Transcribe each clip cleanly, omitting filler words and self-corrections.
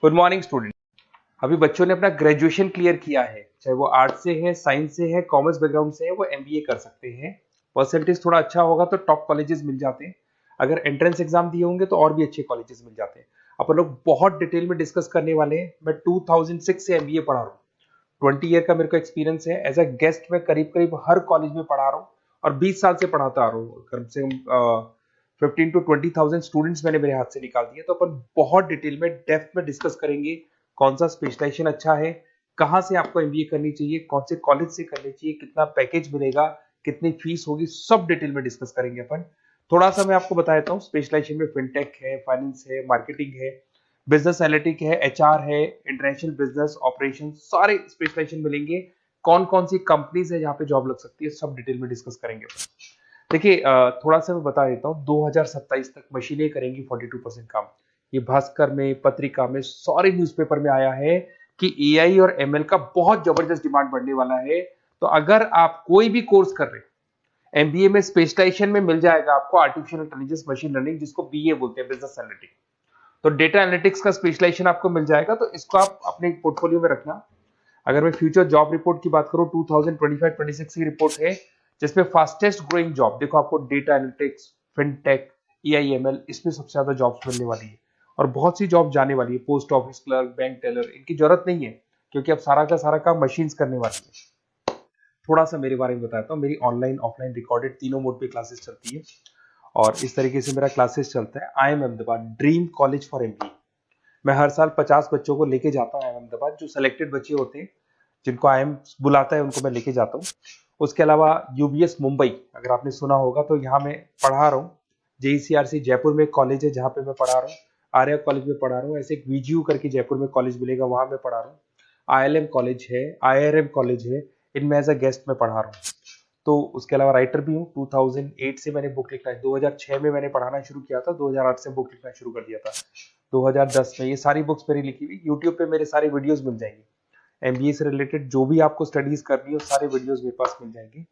Good morning student. अभी बच्चों ने अपना ग्रेजुएशन क्लियर किया है, चाहे वो आर्ट्स से है, साइंस से है, कॉमर्स बैकग्राउंड से है, वो एमबीए कर सकते हैं। परसेंटेज थोड़ा अच्छा होगा तो टॉप कॉलेजेस मिल जाते हैं। अगर एंट्रेंस एग्जाम दिए होंगे तो और भी अच्छे कॉलेजेस मिल जाते हैं। अपन लोग बहुत डिटेल में डिस्कस करने वाले हैं। मैं 2006 से एमबीए पढ़ा रहा हूँ। 20 ईयर का मेरे को एक्सपीरियंस है। एज अ गेस्ट मैं करीब करीब हर कॉलेज में पढ़ा रहा हूँ और 20 साल से पढ़ाता आ रहा हूँ। कम से कम 15 to 20 thousand स्टूडेंट्स मैंने मेरे हाथ से निकाल दिए। तो अपन बहुत डिटेल में डेप्थ में डिस्कस करेंगे कौन सा स्पेशलाइजेशन अच्छा है, कहाँ से आपको एमबीए करनी चाहिए, कौन से कॉलेज से करनी चाहिए, कितना पैकेज मिलेगा, कितनी फीस होगी, सब डिटेल में डिस्कस करेंगे अपन। थोड़ा सा मैं आपको बता देता हूँ। स्पेशलाइजेशन में फिनटेक है, फाइनेंस है, मार्केटिंग है, बिजनेस एनालिटिक है, एचआर है, इंटरनेशनल बिजनेस ऑपरेशन, सारे स्पेशलाइजेशन मिलेंगे। कौन कौन सी कंपनीज है जहाँ पे जॉब लग सकती है, सब डिटेल में डिस्कस करेंगे अपन। देखिए, थोड़ा सा मैं बता देता हूँ। 2027 तक मशीनें करेंगी 42% काम। ये भास्कर में, पत्रिका में, सारे न्यूज़पेपर में आया है कि एआई और एमएल का बहुत जबरदस्त डिमांड बढ़ने वाला है। तो अगर आप कोई भी कोर्स कर रहे हैं, एमबीए में स्पेशलाइजेशन में मिल जाएगा आपको आर्टिफिशियल इंटेलिजेंस, मशीन लर्निंग, जिसको बीए बोलते हैं, बिजनेस एनालिटिक्स। तो डेटा एनालिटिक्स का स्पेशलाइजेशन आपको मिल जाएगा, तो इसको आप अपने पोर्टफोलियो में रखना। अगर मैं फ्यूचर जॉब रिपोर्ट की बात करूं, 2025-26 की रिपोर्ट है, जिसमें फास्टेस्ट ग्रोइंग जॉब देखो आपको डेटा एनालिटिक्स, फिनटेक, एआईएमएल, इसमें सबसे ज्यादा जॉब्स मिलने वाली है। और बहुत सी जॉब जाने वाली है। Post office clerk, bank teller, इनकी जरूरत नहीं है क्योंकि अब सारा का सारा काम मशीन्स करने वाली है। थोड़ा सा मेरे बारे में बताता हूँ। मेरी ऑनलाइन ऑफलाइन रिकॉर्डेड तीनों मोड पे क्लासेस चलती है और इस तरीके से मेरा क्लासेस चलता है। I am Ahmedabad dream college for MBA. मैं हर साल 50 बच्चों को लेके जाता हूँ अहमदाबाद। जो सिलेक्टेड बच्चे होते हैं, जिनको आईएम बुलाता है, उनको मैं लेके जाता हूँ। उसके अलावा यूबीएस मुंबई, अगर आपने सुना होगा, तो यहाँ मैं पढ़ा रहा हूँ। जेईसीआरसी जयपुर में एक कॉलेज है जहाँ पे मैं पढ़ा रहा हूँ। आर्या कॉलेज में पढ़ा रहा हूँ। ऐसे एक वीजीयू करके जयपुर में कॉलेज मिलेगा, वहां मैं पढ़ा रहा हूँ। आईएलएम कॉलेज है, आईआरएम कॉलेज है, इनमें एज अ गेस्ट में पढ़ा रहा हूँ। तो उसके अलावा राइटर भी हूँ। 2008 से मैंने बुक लिखना है। 2006 में मैंने पढ़ाना शुरू किया था, 2008 से बुक लिखना शुरू कर दिया था। 2010 में ये सारी बुक्स मेरी लिखी हुई यूट्यूब पे मेरे सारे वीडियोस मिल जाएंगे। एमबीए से रिलेटेड जो भी आपको स्टडीज करनी हो, सारे वीडियोस मेरे पास मिल जाएंगे।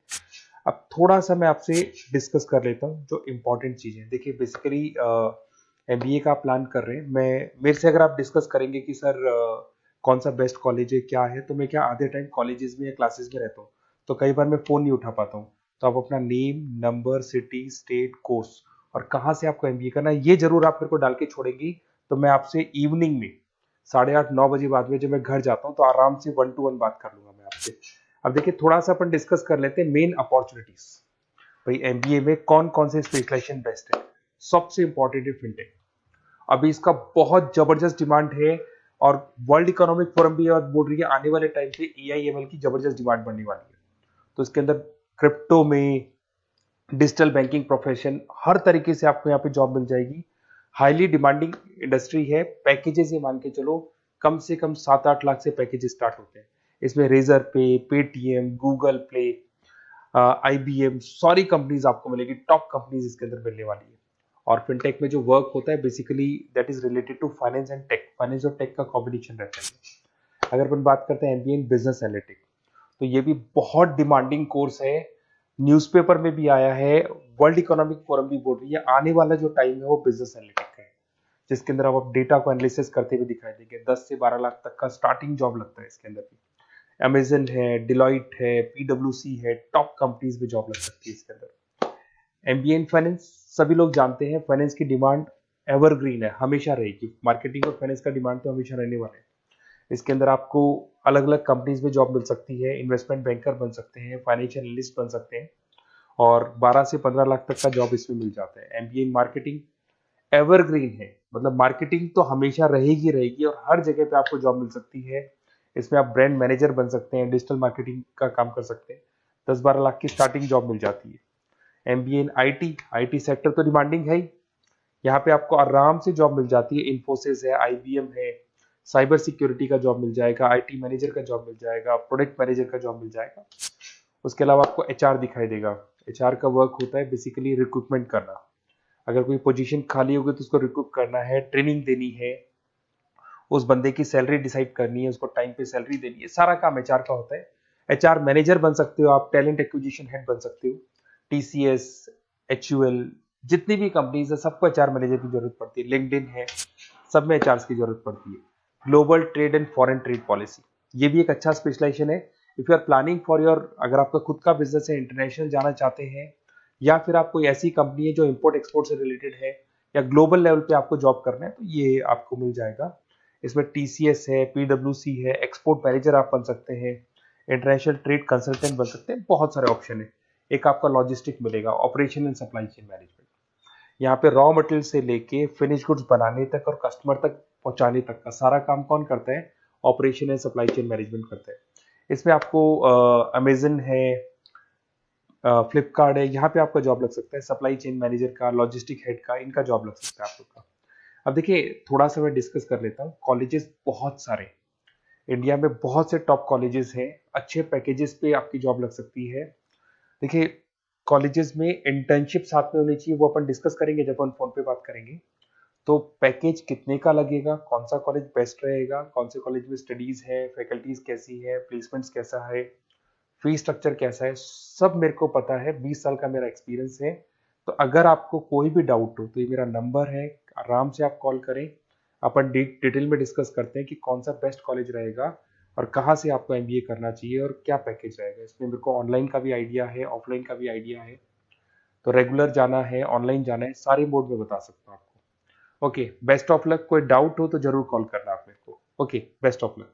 अब थोड़ा सा मैं आपसे डिस्कस कर लेता हूँ जो इंपॉर्टेंट चीजें। देखिए, बेसिकली एमबीए का आप प्लान कर रहे हैं, मैं मेरे से अगर आप डिस्कस करेंगे कि सर कौन सा बेस्ट कॉलेज है, क्या है, तो मैं क्या आधे टाइम कॉलेजेस में या क्लासेस में रहता हूँ, तो कई बार मैं फोन नहीं उठा पाता हूँ। तो आप अपना name, number, city, state, course और कहाँ से आपको एमबीए करना है, ये जरूर आप मेरे को डाल के छोड़ेंगी। तो मैं आपसे इवनिंग में 8:30-9 बजे बाद में जब मैं घर जाता हूँ तो आराम से 1-to-1 बात कर लूंगा मैं आपसे। अब देखिए, थोड़ा सा अपन डिस्कस कर लेते हैं मेन अपॉर्चुनिटीज। भाई, एमबीए में कौन कौन से स्पेशलाइजेशन बेस्ट है। सबसे इंपॉर्टेंट है फिनटेक। अभी इसका बहुत जबरदस्त डिमांड है और वर्ल्ड इकोनॉमिक फोरम भी ये बोल रही है आने वाले टाइम पे एआईएमएल की जबरदस्त डिमांड बढ़ने वाली है। तो इसके अंदर क्रिप्टो में, डिजिटल बैंकिंग प्रोफेशन, हर तरीके से आपको यहाँ पे जॉब मिल जाएगी। हाईली डिमांडिंग इंडस्ट्री है। पैकेजेस ये मान के चलो कम से कम 7-8 लाख से पैकेजेस स्टार्ट होते हैं। इसमें रेजर पे, पेटीएम, गूगल प्ले, आईबीएम, सारी कंपनीज आपको मिलेगी। टॉप कंपनीज इसके अंदर मिलने वाली है। और फिनटेक में जो वर्क होता है basically that is related to finance and tech. Finance और टेक का कॉम्बिनेशन रहता है। अगर अपन बात करते हैं एमबीए इन बिजनेस एनालिटिक्स, तो ये भी बहुत डिमांडिंग कोर्स है। न्यूज़पेपर में भी आया है, वर्ल्ड इकोनॉमिक फोरम भी बोल रही है आने वाला जो टाइम है वो बिजनेस एनालिटिक्स का है, जिसके अंदर आप डेटा को एनालिसिस करते हुए दिखाई देंगे। 10 से 12 लाख तक का स्टार्टिंग जॉब लगता है इसके अंदर भी। अमेजन है, डिलॉइट है, पीडब्ल्यूसी है, टॉप कंपनीज में जॉब लग सकती है इसके अंदर। एमबीए इन फाइनेंस, सभी लोग जानते हैं फाइनेंस की डिमांड एवरग्रीन है, हमेशा रहेगी। मार्केटिंग और फाइनेंस का डिमांड तो हमेशा रहने वाला है। इसके अंदर आपको अलग अलग कंपनीज में जॉब मिल सकती है। इन्वेस्टमेंट बैंकर बन सकते हैं, फाइनेंशियल एनालिस्ट बन सकते हैं और 12 से 15 लाख तक का जॉब इसमें मिल जाता है। एमबीए इन मार्केटिंग एवरग्रीन है, मतलब मार्केटिंग तो हमेशा रहेगी रहेगी और हर जगह पे आपको जॉब मिल सकती है। इसमें आप ब्रांड मैनेजर बन सकते हैं, डिजिटल मार्केटिंग का काम कर सकते हैं। 10-12 लाख की स्टार्टिंग जॉब मिल जाती है। MBA in IT, IT sector तो डिमांडिंग है ही। यहाँ पे आपको आराम से जॉब मिल जाती है। इन्फोसिस है, आईबीएम है, साइबर सिक्योरिटी का जॉब मिल जाएगा, आईटी मैनेजर का जॉब मिल जाएगा, प्रोडक्ट मैनेजर का जॉब मिल जाएगा। उसके अलावा आपको एचआर दिखाई देगा। एचआर का वर्क होता है बेसिकली रिक्रूटमेंट करना। अगर कोई पोजीशन खाली होगी तो उसको रिक्रूट करना है, ट्रेनिंग देनी है, उस बंदे की सैलरी डिसाइड करनी है, उसको टाइम पे सैलरी देनी है, सारा काम एचआर का होता है। एचआर मैनेजर बन सकते हो आप, टैलेंट एक्विजिशन हेड बन सकते हो। टीसीएस, एचयूएल, जितनी भी कंपनीज है सबको एचआर मैनेजर की जरूरत पड़ती है। लिंक्डइन है, सब में एचआर की जरूरत पड़ती है। Global trade and foreign trade policy, ये भी एक अच्छा स्पेशलाइजेशन है। If you are planning for your, अगर आपका खुद का बिजनेस है, इंटरनेशनल जाना चाहते हैं, या फिर आप कोई ऐसी कंपनी है जो इंपोर्ट एक्सपोर्ट से रिलेटेड है, या ग्लोबल लेवल पे आपको जॉब करना है, तो ये आपको मिल जाएगा। इसमें टीसीएस है, पीडब्ल्यूसी है, एक्सपोर्ट मैनेजर आप बन सकते हैं, इंटरनेशनल ट्रेड कंसल्टेंट बन सकते हैं, बहुत सारे ऑप्शन है। एक आपका लॉजिस्टिक मिलेगा, operation and supply chain management. यहाँ पे रॉ मटेरियल से लेके फिनिश गुड्स बनाने तक और कस्टमर तक पहुंचाने तक का सारा काम कौन करता है? Operation and supply chain management करता है। इसमें आपको अमेजन है, फ्लिपकार्ट है, यहाँ पे आपका जॉब लग सकता है, सप्लाई चेन मैनेजर का, लॉजिस्टिक हेड का, इनका जॉब लग सकता है आप लोग का। अब देखिए, थोड़ा सा मैं डिस्कस कर लेता हूँ। कॉलेजेस बहुत सारे इंडिया में, बहुत से टॉप कॉलेजेस हैं, अच्छे पैकेजेस पे आपकी जॉब लग सकती है। देखिए, कॉलेजेस में इंटर्नशिप साथ में होनी चाहिए, वो अपन डिस्कस करेंगे जब अपन फोन पे बात करेंगे। तो पैकेज कितने का लगेगा, कौन सा कॉलेज बेस्ट रहेगा, कौन से कॉलेज में स्टडीज है, फैकल्टीज कैसी है, प्लेसमेंट्स कैसा है, फी स्ट्रक्चर कैसा है, सब मेरे को पता है, 20 साल का मेरा एक्सपीरियंस है। तो अगर आपको कोई भी डाउट हो तो ये मेरा नंबर है, आराम से आप कॉल करें। अपन डिटेल में डिस्कस करते हैं कि कौन सा बेस्ट कॉलेज रहेगा और कहाँ से आपको एमबीए करना चाहिए और क्या पैकेज रहेगा। इसमें मेरे को ऑनलाइन का भी आइडिया है, ऑफलाइन का भी आइडिया है, तो रेगुलर जाना है, ऑनलाइन जाना है, सारे मोड में बता सकता हूँ आपको। Okay, best of luck. कोई डाउट हो तो जरूर कॉल करना आप मेरे को। Okay, best of luck.